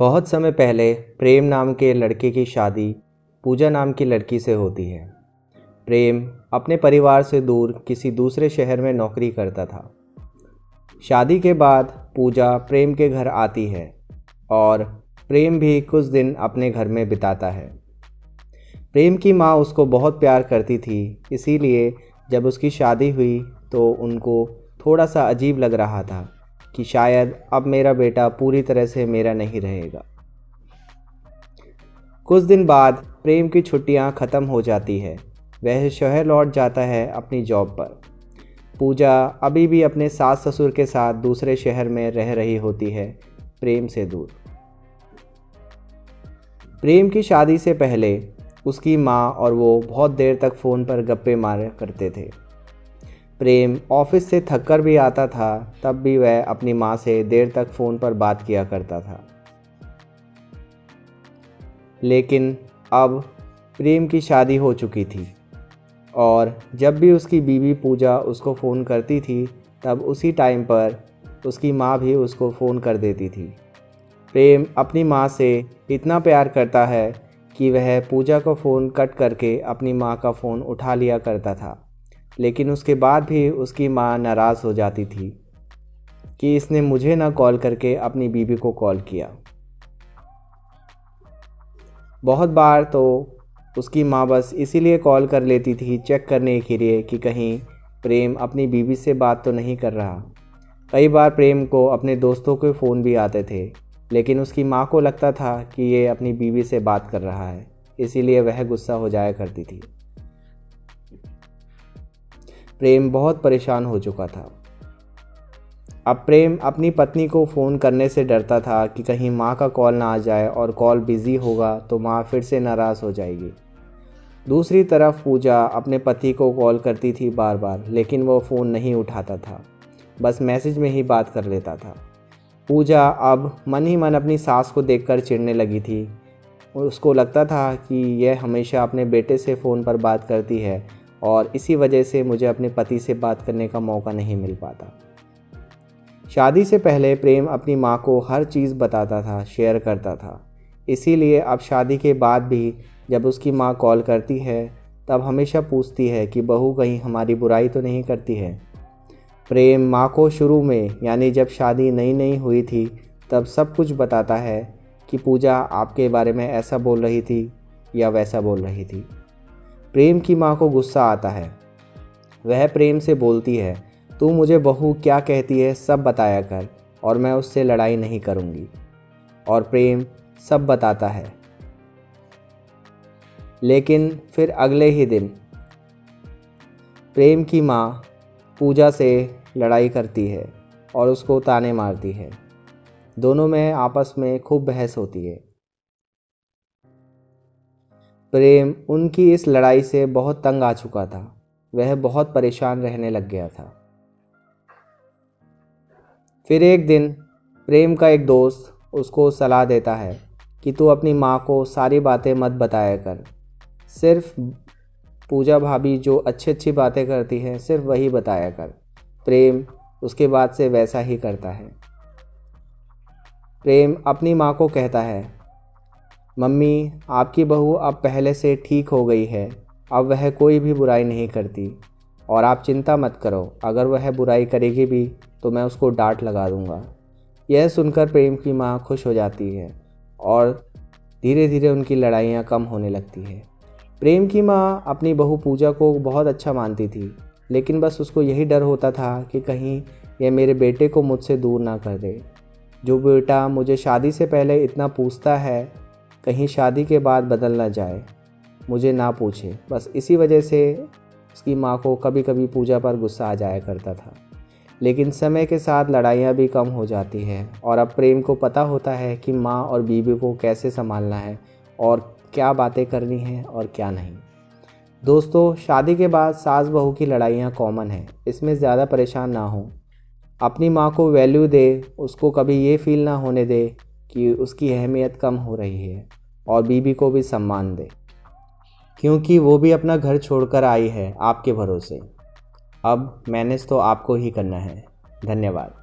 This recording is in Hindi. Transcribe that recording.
बहुत समय पहले प्रेम नाम के लड़के की शादी पूजा नाम की लड़की से होती है। प्रेम अपने परिवार से दूर किसी दूसरे शहर में नौकरी करता था। शादी के बाद पूजा प्रेम के घर आती है और प्रेम भी कुछ दिन अपने घर में बिताता है। प्रेम की माँ उसको बहुत प्यार करती थी, इसीलिए जब उसकी शादी हुई तो उनको थोड़ा सा अजीब लग रहा था कि शायद अब मेरा बेटा पूरी तरह से मेरा नहीं रहेगा। कुछ दिन बाद प्रेम की छुट्टियां ख़त्म हो जाती है। वह शहर लौट जाता है अपनी जॉब पर। पूजा अभी भी अपने सास ससुर के साथ दूसरे शहर में रह रही होती है, प्रेम से दूर। प्रेम की शादी से पहले उसकी माँ और वो बहुत देर तक फ़ोन पर गप्पे मारा करते थे। प्रेम ऑफिस से थककर भी आता था, तब भी वह अपनी माँ से देर तक फ़ोन पर बात किया करता था। लेकिन अब प्रेम की शादी हो चुकी थी और जब भी उसकी बीवी पूजा उसको फ़ोन करती थी, तब उसी टाइम पर उसकी माँ भी उसको फ़ोन कर देती थी। प्रेम अपनी माँ से इतना प्यार करता है कि वह पूजा का फ़ोन कट करके अपनी माँ का फ़ोन उठा लिया करता था। लेकिन उसके बाद भी उसकी माँ नाराज़ हो जाती थी कि इसने मुझे ना कॉल करके अपनी बीवी को कॉल किया। बहुत बार तो उसकी माँ बस इसीलिए कॉल कर लेती थी चेक करने के लिए कि कहीं प्रेम अपनी बीवी से बात तो नहीं कर रहा। कई बार प्रेम को अपने दोस्तों के फ़ोन भी आते थे, लेकिन उसकी माँ को लगता था कि ये अपनी बीवी से बात कर रहा है, इसीलिए वह गुस्सा हो जाया करती थी। प्रेम बहुत परेशान हो चुका था। अब प्रेम अपनी पत्नी को फ़ोन करने से डरता था कि कहीं माँ का कॉल ना आ जाए और कॉल बिज़ी होगा तो माँ फिर से नाराज़ हो जाएगी। दूसरी तरफ पूजा अपने पति को कॉल करती थी बार बार, लेकिन वो फ़ोन नहीं उठाता था, बस मैसेज में ही बात कर लेता था। पूजा अब मन ही मन अपनी सास को देखकर चिढ़ने लगी थी। उसको लगता था कि यह हमेशा अपने बेटे से फ़ोन पर बात करती है और इसी वजह से मुझे अपने पति से बात करने का मौका नहीं मिल पाता। शादी से पहले प्रेम अपनी माँ को हर चीज़ बताता था, शेयर करता था। इसीलिए अब शादी के बाद भी जब उसकी माँ कॉल करती है, तब हमेशा पूछती है कि बहू कहीं हमारी बुराई तो नहीं करती है। प्रेम माँ को शुरू में, यानी जब शादी नई नई हुई थी, तब सब कुछ बताता है कि पूजा आपके बारे में ऐसा बोल रही थी या वैसा बोल रही थी। प्रेम की माँ को गुस्सा आता है। वह प्रेम से बोलती है, तू मुझे बहू क्या कहती है सब बताया कर और मैं उससे लड़ाई नहीं करूँगी। और प्रेम सब बताता है। लेकिन फिर अगले ही दिन प्रेम की माँ पूजा से लड़ाई करती है और उसको ताने मारती है। दोनों में आपस में खूब बहस होती है। प्रेम उनकी इस लड़ाई से बहुत तंग आ चुका था। वह बहुत परेशान रहने लग गया था। फिर एक दिन प्रेम का एक दोस्त उसको सलाह देता है कि तू अपनी माँ को सारी बातें मत बताया कर, सिर्फ पूजा भाभी जो अच्छी अच्छी बातें करती हैं सिर्फ वही बताया कर। प्रेम उसके बाद से वैसा ही करता है। प्रेम अपनी माँ को कहता है, मम्मी आपकी बहू अब पहले से ठीक हो गई है, अब वह कोई भी बुराई नहीं करती और आप चिंता मत करो, अगर वह बुराई करेगी भी तो मैं उसको डांट लगा दूंगा। यह सुनकर प्रेम की माँ खुश हो जाती है और धीरे धीरे उनकी लड़ाइयाँ कम होने लगती है। प्रेम की माँ अपनी बहू पूजा को बहुत अच्छा मानती थी, लेकिन बस उसको यही डर होता था कि कहीं यह मेरे बेटे को मुझसे दूर ना कर दे। जो बेटा मुझे शादी से पहले इतना पूछता है, कहीं शादी के बाद बदल ना जाए, मुझे ना पूछे। बस इसी वजह से उसकी माँ को कभी कभी पूजा पर गुस्सा आ जाया करता था। लेकिन समय के साथ लड़ाइयाँ भी कम हो जाती हैं और अब प्रेम को पता होता है कि माँ और बीवी को कैसे संभालना है और क्या बातें करनी है और क्या नहीं। दोस्तों, शादी के बाद सास बहू की लड़ाइयाँ कॉमन है, इसमें ज़्यादा परेशान ना हो। अपनी माँ को वैल्यू दे, उसको कभी ये फील ना होने दे कि उसकी अहमियत कम हो रही है, और बीवी को भी सम्मान दे, क्योंकि वो भी अपना घर छोड़कर आई है आपके भरोसे। अब मैनेज तो आपको ही करना है। धन्यवाद।